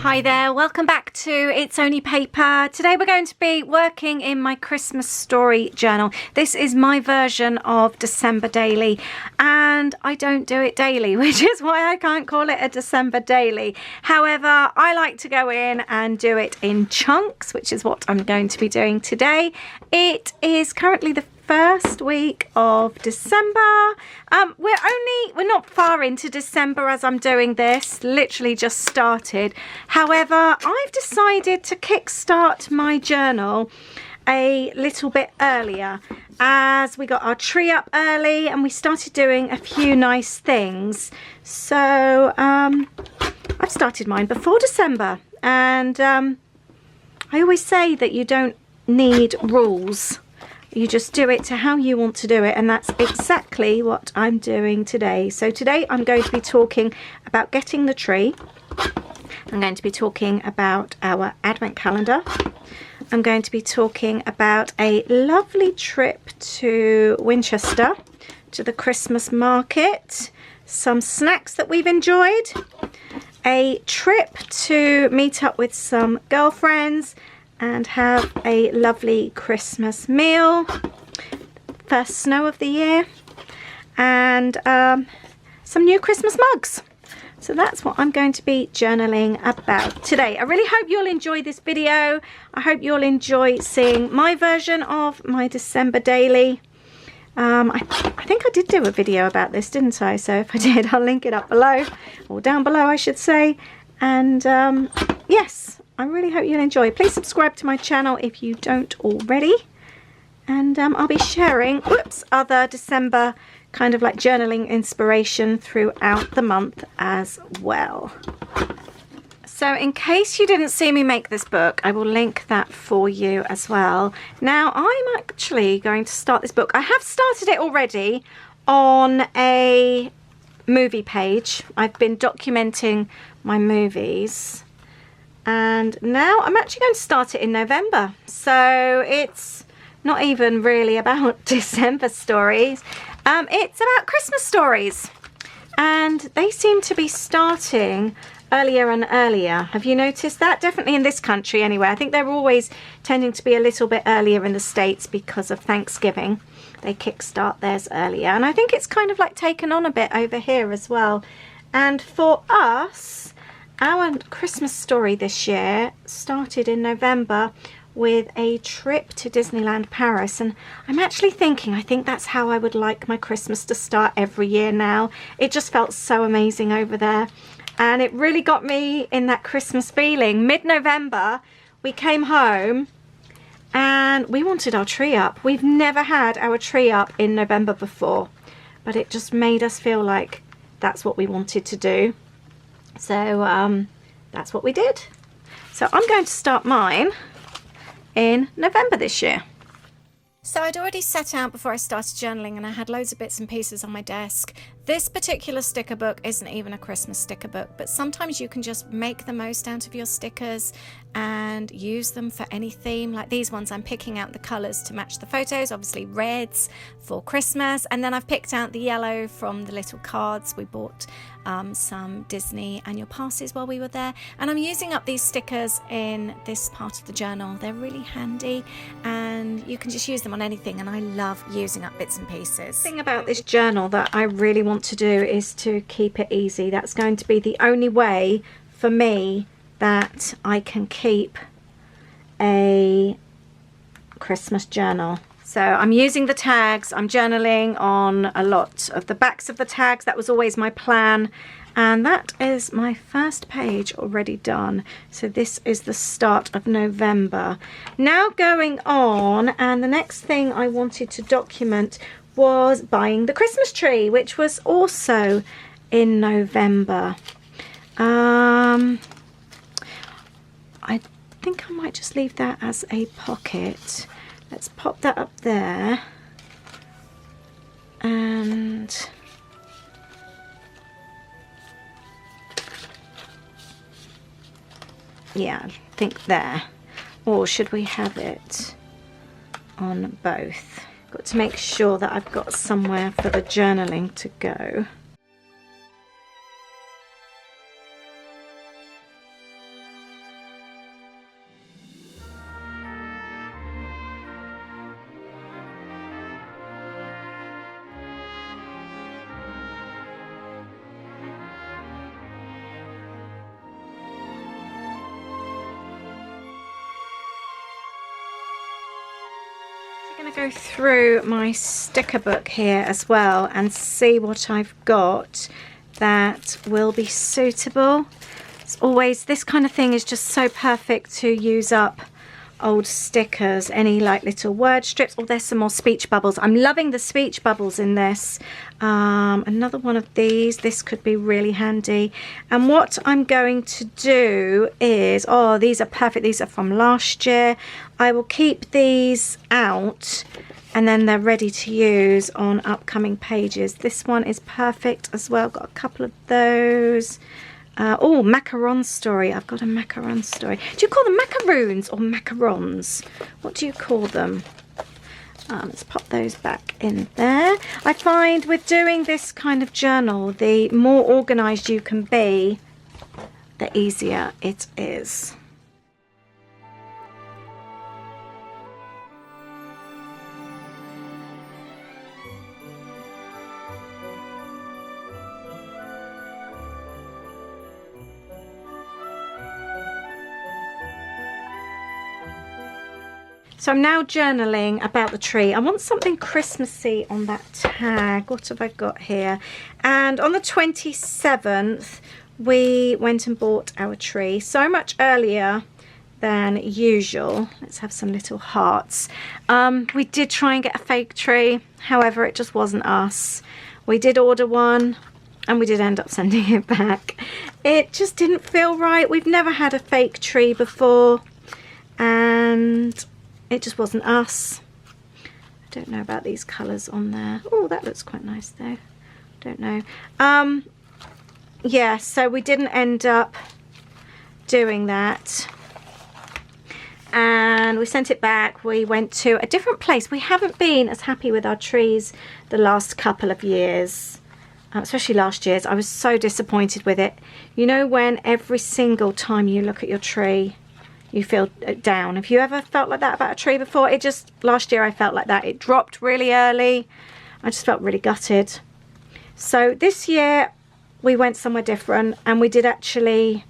Hi there, welcome back to It's Only Paper. Today we're going to be working in my Christmas story journal. This is my version of December daily, and I don't do it daily, which is why I can't call it a December daily. However, I like to go in and do it in chunks, which is what I'm going to be doing today. It is currently the first week of December. We're not far into December as I'm doing this, literally just started. However, I've decided to kickstart my journal a little bit earlier as we got our tree up early and we started doing a few nice things. So I've started mine before December, and I always say that you don't need rules. You just do it to how you want to do it, and that's exactly what I'm doing today. So today I'm going to be talking about getting the tree. I'm going to be talking about our advent calendar. I'm going to be talking about a lovely trip to Winchester, to the Christmas market, some snacks that we've enjoyed, a trip to meet up with some girlfriends and have a lovely Christmas meal, first snow of the year, and some new Christmas mugs. So that's what I'm going to be journaling about today. I really hope you'll enjoy this video. I hope you'll enjoy seeing my version of my December daily. I think I did do a video about this, didn't I? So if I did, I'll link it up below, or down below I should say. And yes, I really hope you'll enjoy. Please subscribe to my channel if you don't already. And I'll be sharing other December kind of like journaling inspiration throughout the month as well. So in case you didn't see me make this book, I will link that for you as well. Now I'm actually going to start this book. I have started it already on a movie page. I've been documenting my movies. And now I'm actually going to start it in November. So it's not even really about December stories. It's about Christmas stories. And they seem to be starting earlier and earlier. Have you noticed that? Definitely in this country anyway. I think they're always tending to be a little bit earlier in the States because of Thanksgiving. They kickstart theirs earlier. And I think it's kind of like taken on a bit over here as well. And for us, our Christmas story this year started in November with a trip to Disneyland Paris, and I'm actually thinking I think that's how I would like my Christmas to start every year now. It just felt so amazing over there, and it really got me in that Christmas feeling. Mid-November we came home and we wanted our tree up. We've never had our tree up in November before, but it just made us feel like that's what we wanted to do. So that's what we did. So I'm going to start mine in November this year. So I'd already set out before I started journaling, and I had loads of bits and pieces on my desk. This particular sticker book isn't even a Christmas sticker book, but sometimes you can just make the most out of your stickers and use them for any theme. Like these ones, I'm picking out the colours to match the photos, obviously reds for Christmas, and then I've picked out the yellow from the little cards. We bought some Disney annual passes while we were there, and I'm using up these stickers in this part of the journal. They're really handy and you can just use them on anything, and I love using up bits and pieces. The thing about this journal that I really want to do is to keep it easy. That's going to be the only way for me that I can keep a Christmas journal. So I'm using the tags. I'm journaling on a lot of the backs of the tags. That was always my plan. And that is my first page already done. So this is the start of November. Now going on, and the next thing I wanted to document was buying the Christmas tree, which was also in November. I think I might just leave that as a pocket. Let's pop that up there, and yeah, I think there. Or should we have it on both? Got to make sure that I've got somewhere for the journaling to go. going to go through my sticker book here as well and see what I've got that will be suitable. It's always, this kind of thing is just so perfect to use up old stickers, any like little word strips. Oh, there's some more speech bubbles. I'm loving the speech bubbles in this. Another one of these. This could be really handy. And what I'm going to do is, oh, these are perfect. These are from last year. I will keep these out and then they're ready to use on upcoming pages. This one is perfect as well. Got a couple of those. Oh, macaron story. I've got a macaron story. Do you call them macaroons or macarons? What do you call them? Let's pop those back in there. I find with doing this kind of journal, the more organised you can be, the easier it is. So I'm now journaling about the tree. I want something Christmassy on that tag. What have I got here? And on the 27th, we went and bought our tree so much earlier than usual. Let's have some little hearts. We did try and get a fake tree. However, it just wasn't us. We did order one and we did end up sending it back. It just didn't feel right. We've never had a fake tree before and it just wasn't us. I don't know about these colours on there. Oh, that looks quite nice though. Don't know. Yeah, so we didn't end up doing that. And we sent it back. We went to a different place. We haven't been as happy with our trees the last couple of years. Especially last year's. I was so disappointed with it. You know when every single time you look at your tree, you feel down. Have you ever felt like that about a tree before? It just, last year I felt like that. It dropped really early. I just felt really gutted. So this year we went somewhere different and we did actually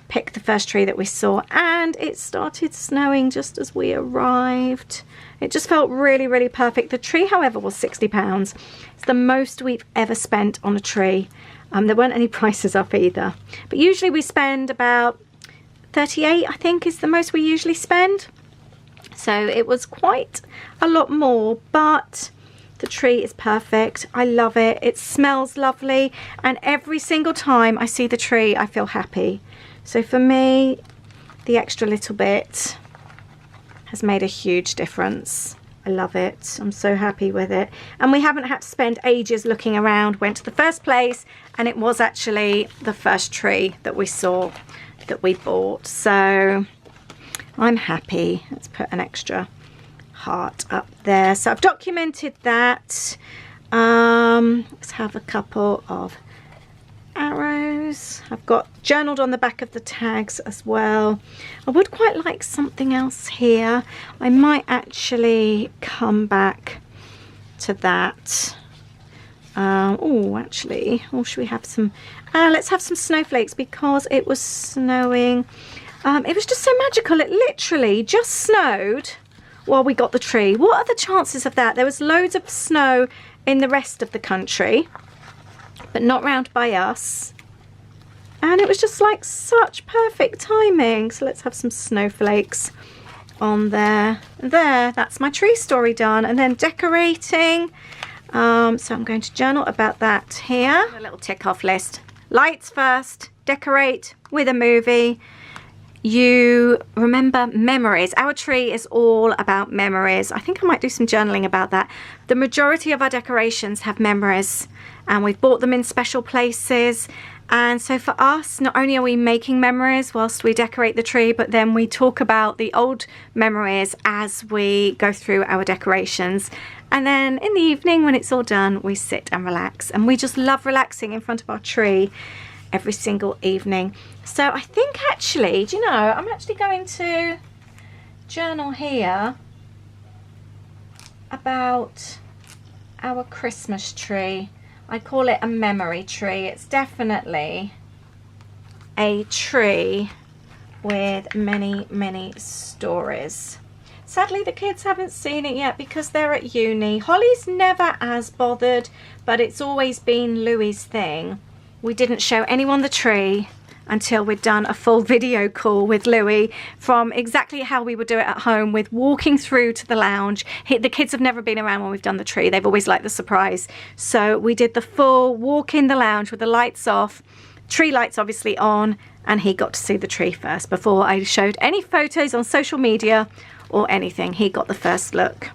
pick the first tree that we saw, and it started snowing just as we arrived. It just felt really, really perfect. The tree, however, was £60. It's the most we've ever spent on a tree. There weren't any prices up either. But usually we spend about 38, I think, is the most we usually spend. So it was quite a lot more, but the tree is perfect. I love it. It smells lovely, and every single time I see the tree I feel happy. So for me, the extra little bit has made a huge difference. I love it. I'm so happy with it. And we haven't had to spend ages looking around. Went to the first place and it was actually the first tree that we saw that we bought. So I'm happy. Let's put an extra heart up there. So I've documented that. Let's have a couple of arrows. I've got journaled on the back of the tags as well. I would quite like something else here. I might actually come back to that. Oh, actually, or should we have some, let's have some snowflakes, because it was snowing. It was just so magical. It literally just snowed while we got the tree. What are the chances of that? There was loads of snow in the rest of the country, but not round by us. And it was just like such perfect timing. So let's have some snowflakes on there. There, that's my tree story done. And then decorating. So I'm going to journal about that here. A little tick off list. Lights first, decorate with a movie. You remember memories. Our tree is all about memories. I think I might do some journaling about that. The majority of our decorations have memories, and we've bought them in special places. And so for us, not only are we making memories whilst we decorate the tree, but then we talk about the old memories as we go through our decorations. And then in the evening, when it's all done, we sit and relax. And we just love relaxing in front of our tree every single evening. So I think actually, do you know, I'm actually going to journal here about our Christmas tree. I call it a memory tree. It's definitely a tree with many, many stories. Sadly, the kids haven't seen it yet because they're at uni. Holly's never as bothered, but it's always been Louie's thing. We didn't show anyone the tree until we'd done a full video call with Louis from exactly how we would do it at home, with walking through to the lounge. The kids have never been around when we've done the tree. They've always liked the surprise. So we did the full walk in the lounge with the lights off, tree lights obviously on, and he got to see the tree first before I showed any photos on social media or anything. He got the first look.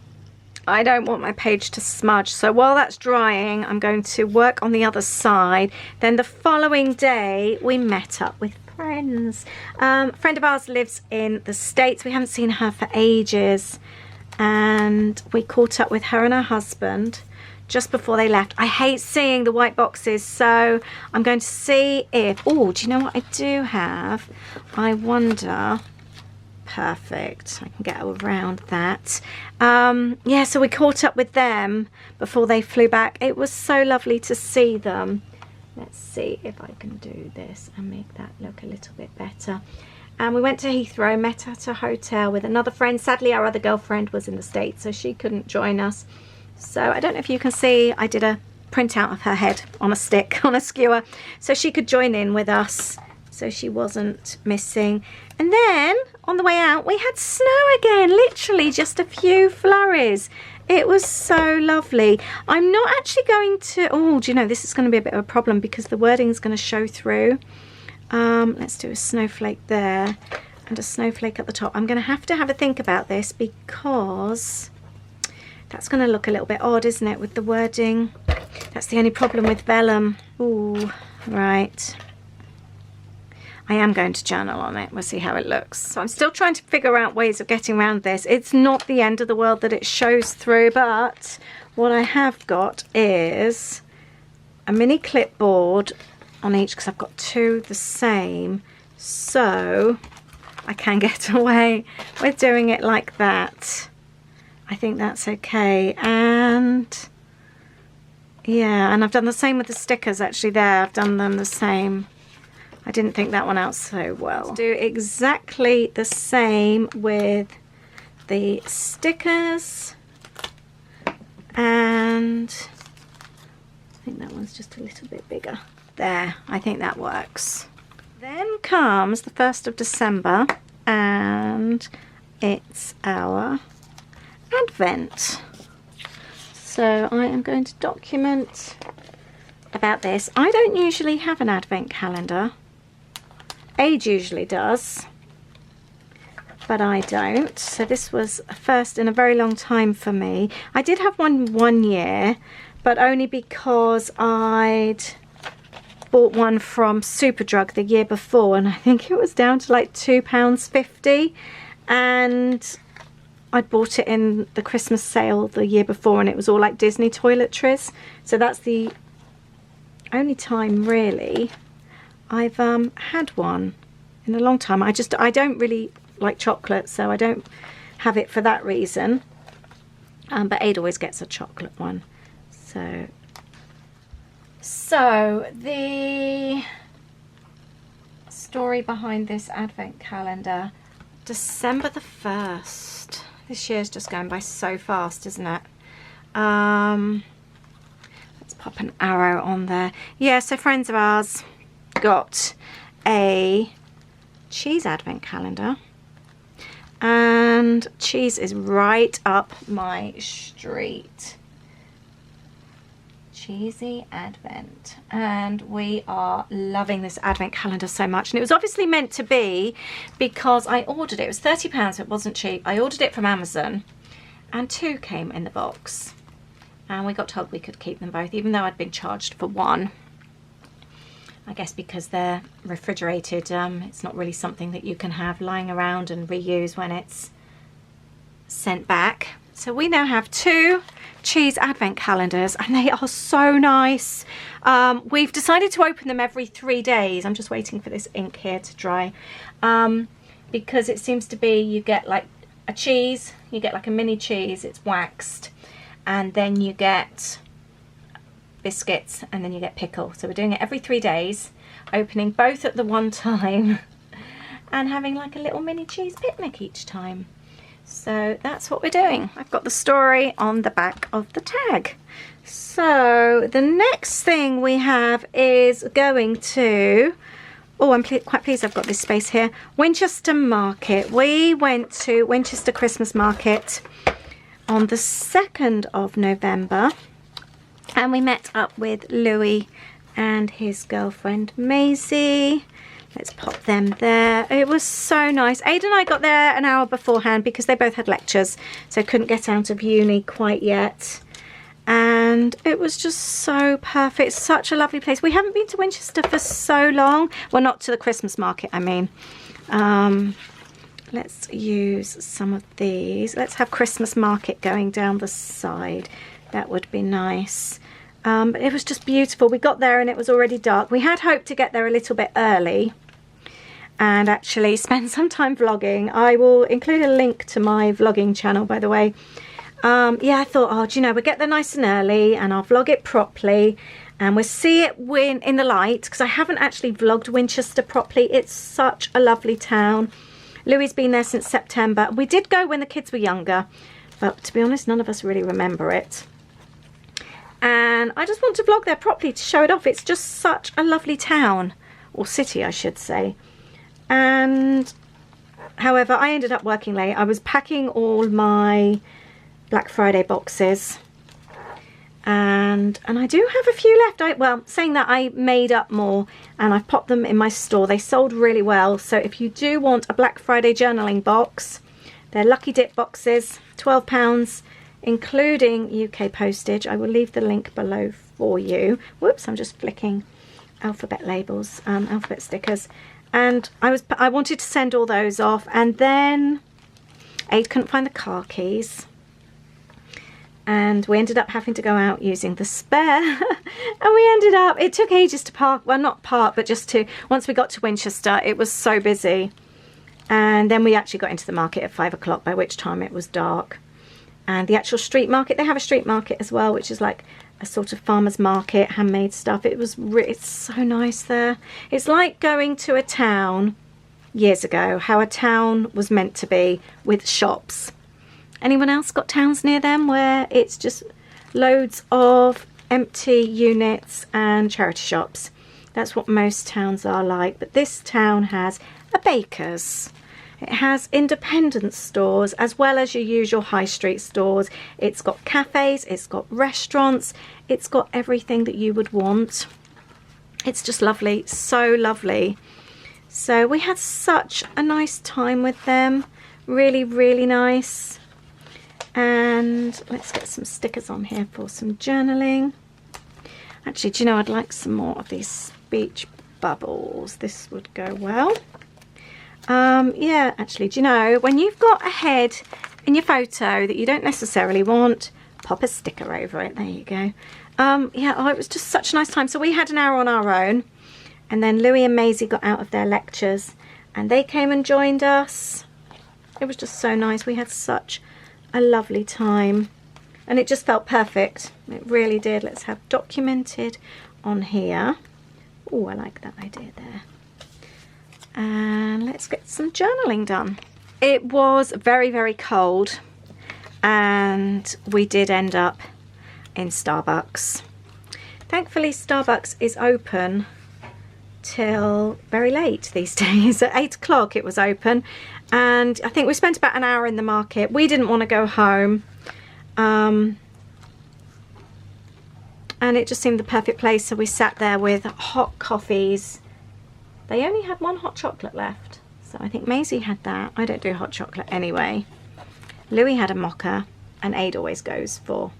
I don't want my page to smudge, so while that's drying, I'm going to work on the other side. Then the following day, we met up with friends. A friend of ours lives in the States. We haven't seen her for ages, and we caught up with her and her husband just before they left. I hate seeing the white boxes, so I'm going to see if... Oh, do you know what I do have? I wonder... Perfect, I can get around that. Yeah, so we caught up with them before they flew back. It was so lovely to see them. Let's see if I can do this and make that look a little bit better. And we went to Heathrow, met at a hotel with another friend. Sadly, our other girlfriend was in the States, so she couldn't join us. So I don't know if you can see, I did a printout of her head on a stick, on a skewer, so she could join in with us, so she wasn't missing. And then on the way out, we had snow again, literally just a few flurries. It was so lovely. I'm not actually going to... Oh, do you know, this is going to be a bit of a problem because the wording is going to show through. Let's do a snowflake there and a snowflake at the top. I'm going to have a think about this because that's going to look a little bit odd, isn't it, with the wording? That's the only problem with vellum. Ooh, right. I am going to journal on it. We'll see how it looks. So I'm still trying to figure out ways of getting around this. It's not the end of the world that it shows through, but what I have got is a mini clipboard on each because I've got two the same. So I can get away with doing it like that. I think that's okay. And yeah, and I've done the same with the stickers actually there. I've done them the same. I didn't think that one out so well. Let's do exactly the same with the stickers, and I think that one's just a little bit bigger. There, I think that works. Then comes the 1st of December, and it's our Advent. So I am going to document about this. I don't usually have an Advent calendar. Age usually does, but I don't. So this was a first in a very long time for me. I did have one year, but only because I'd bought one from Superdrug the year before, and I think it was down to like £2.50, and I'd bought it in the Christmas sale the year before, and it was all like Disney toiletries. So that's the only time really I've had one in a long time. I don't really like chocolate, so I don't have it for that reason. But Aid always gets a chocolate one. So the story behind this Advent calendar, December the 1st. This year's just going by so fast, isn't it? Let's pop an arrow on there. Yeah, so friends of ours got a cheese Advent calendar, and cheese is right up my street. Cheesy Advent, and we are loving this Advent calendar so much. And it was obviously meant to be because I ordered it. It was £30, so it wasn't cheap. I ordered it from Amazon, and 2 came in the box, and we got told we could keep them both, even though I'd been charged for 1. I guess because they're refrigerated, it's not really something that you can have lying around and reuse when it's sent back. So we now have 2 cheese Advent calendars, and they are so nice. We've decided to open them every 3 days. I'm just waiting for this ink here to dry, because it seems to be you get like a cheese, you get like a mini cheese, it's waxed, and then you get biscuits, and then you get pickle. So we're doing it every 3 days, opening both at the one time and having like a little mini cheese picnic each time. So that's what we're doing. I've got the story on the back of the tag. So the next thing we have is going to, oh, I'm quite pleased I've got this space here, Winchester Market. We went to Winchester Christmas Market on the 2nd of November, and we met up with Louis and his girlfriend Maisie. Let's pop them there. It was so nice. Ada and I got there an hour beforehand because they both had lectures, so couldn't get out of uni quite yet. And it was just so perfect. Such a lovely place. We haven't been to Winchester for so long. Well, not to the Christmas market, I mean. Let's use some of these. Let's have Christmas market going down the side. That would be nice. But it was just beautiful. We got there and it was already dark. We had hoped to get there a little bit early and actually spend some time vlogging. I will include a link to my vlogging channel, by the way. Yeah, I thought, oh, do you know, we'll get there nice and early and I'll vlog it properly and we'll see it in the light, because I haven't actually vlogged Winchester properly. It's such a lovely town. Louis's been there since September. We did go when the kids were younger, but to be honest, none of us really remember it. And I just want to vlog there properly to show it off. It's just such a lovely town, or city I should say. And however, I ended up working late. I was packing all my Black Friday boxes, and I do have a few left. Well, saying that, I made up more and I've popped them in my store. They sold really well, so if you do want a Black Friday journaling box, they're Lucky Dip boxes, £12, including UK postage. I will leave the link below for you. Whoops, I'm just flicking alphabet labels, alphabet stickers. And I wanted to send all those off, and then Aid couldn't find the car keys, and we ended up having to go out using the spare. And we ended up, it took ages to park, well, not park, but just to, once we got to Winchester, it was so busy. And then we actually got into the market at 5 o'clock, by which time it was dark. And the actual street market, they have a street market as well, which is like a sort of farmer's market, handmade stuff. It's so nice there. It's like going to a town years ago, how a town was meant to be, with shops. Anyone else got towns near them where it's just loads of empty units and charity shops? That's what most towns are like. But this town has a baker's. It has independent stores as well as your usual high street stores. It's got cafes, it's got restaurants, it's got everything that you would want. It's just lovely, so lovely. So we had such a nice time with them. Really, really nice. And let's get some stickers on here for some journaling. Actually, do you know, I'd like some more of these speech bubbles. This would go well. Yeah, actually, do you know, when you've got a head in your photo that you don't necessarily want, pop a sticker over it. There you go. Yeah, oh, it was just such a nice time. So we had an hour on our own, and then Louis and Maisie got out of their lectures and they came and joined us. It was just so nice. We had such a lovely time and it just felt perfect. It really did. Let's have documented on here. Oh, I like that idea there. And let's get some journaling done. It was very, very cold and we did end up in Starbucks. Thankfully, Starbucks is open till very late these days. At 8 o'clock it was open, and I think we spent about an hour in the market. We didn't want to go home, and it just seemed the perfect place, so we sat there with hot coffees. They only had one hot chocolate left, so I think Maisie had that. I don't do hot chocolate anyway. Louis had a mocha, and Aid always goes for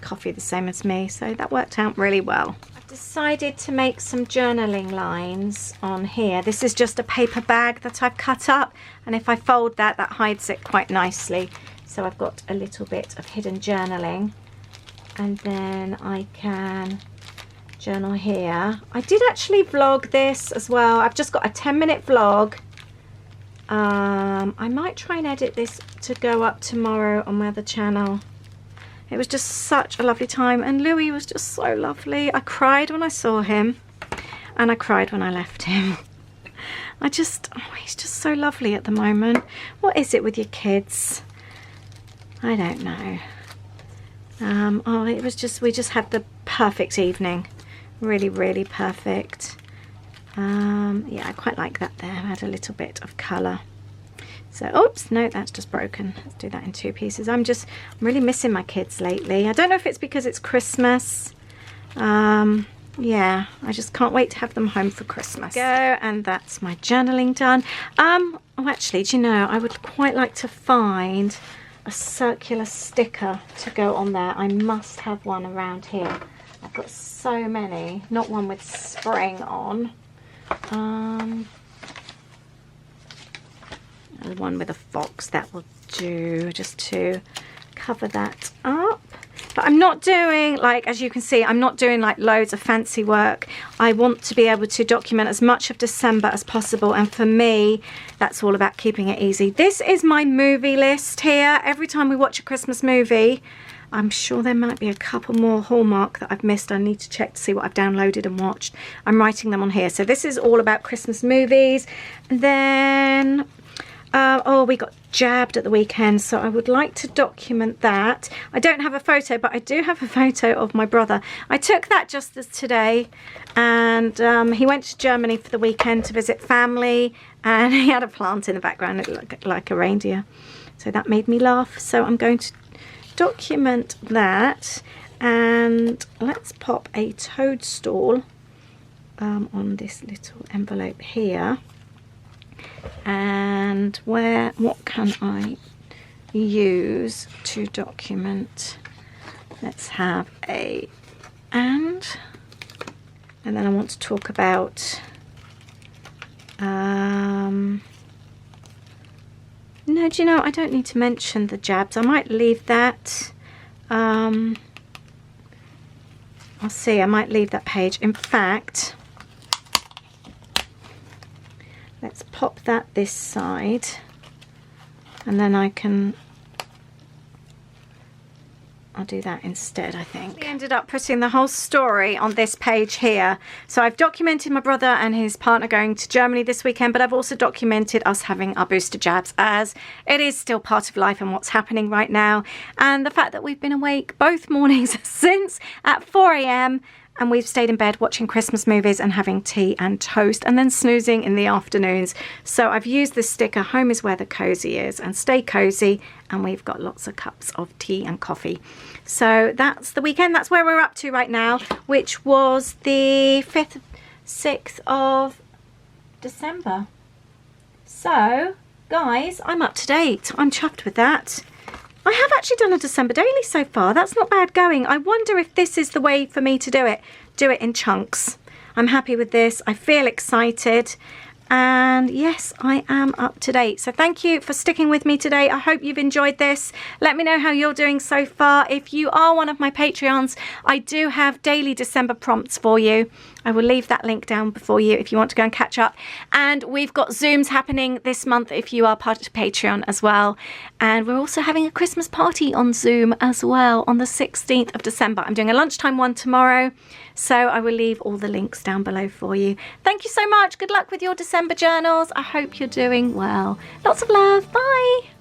coffee the same as me, so that worked out really well. I've decided to make some journaling lines on here. This is just a paper bag that I've cut up, and if I fold that, that hides it quite nicely. So I've got a little bit of hidden journaling, and then I can journal here. I did actually vlog this as well. I've just got a 10-minute vlog. I might try and edit this to go up tomorrow on my other channel. It was just such a lovely time, and Louis was just so lovely. I cried when I saw him, and I cried when I left him. He's just so lovely at the moment. What is it with your kids? I don't know. Oh, it was just, we just had the perfect evening. Really, really perfect. Yeah, I quite like that there. Add a little bit of colour. So, oops, no, that's just broken. Let's do that in 2 pieces. I'm really missing my kids lately. I don't know if it's because it's Christmas. Yeah, I just can't wait to have them home for Christmas. Go, and that's my journaling done. Oh, actually, do you know, I would quite like to find a circular sticker to go on there. I must have one around here. I've got so many. Not one with spring on. One with a fox, that will do, just to cover that up. But I'm not doing, like, as you can see, I'm not doing like loads of fancy work. I want to be able to document as much of December as possible, and for me that's all about keeping it easy. This is my movie list here. Every time we watch a Christmas movie, I'm sure there might be a couple more Hallmark that I've missed. I need to check to see what I've downloaded and watched. I'm writing them on here. So this is all about Christmas movies. And then oh, we got jabbed at the weekend, so I would like to document that. I don't have a photo, but I do have a photo of my brother. I took that just as today, and he went to Germany for the weekend to visit family, and he had a plant in the background. It looked like a reindeer, so that made me laugh. So I'm going to document that, and let's pop a toadstool on this little envelope here. And what can I use to document? Let's have and then I want to talk about no, do you know, I don't need to mention the jabs. I might leave that. I'll see, I might leave that page. In fact, let's pop that this side, and then I'll do that instead, I think. We ended up putting the whole story on this page here. So I've documented my brother and his partner going to Germany this weekend, but I've also documented us having our booster jabs, as it is still part of life and what's happening right now. And the fact that we've been awake both mornings since at 4 AM, and we've stayed in bed watching Christmas movies and having tea and toast, and then snoozing in the afternoons. So I've used this sticker, home is where the cozy is, and stay cozy, and we've got lots of cups of tea and coffee. So that's the weekend. That's where we're up to right now, which was the 5th, 6th of December. So, guys, I'm up to date. I'm chuffed with that. I have actually done a December daily so far. That's not bad going. I wonder if this is the way for me to do it. Do it in chunks. I'm happy with this. I feel excited. And yes, I am up to date. So thank you for sticking with me today. I hope you've enjoyed this. Let me know how you're doing so far. If you are one of my Patreons, I do have daily December prompts for you. I will leave that link down before you if you want to go and catch up. And we've got Zooms happening this month if you are part of Patreon as well. And we're also having a Christmas party on Zoom as well on the 16th of December. I'm doing a lunchtime one tomorrow, so I will leave all the links down below for you. Thank you so much. Good luck with your December journals. I hope you're doing well. Lots of love. Bye.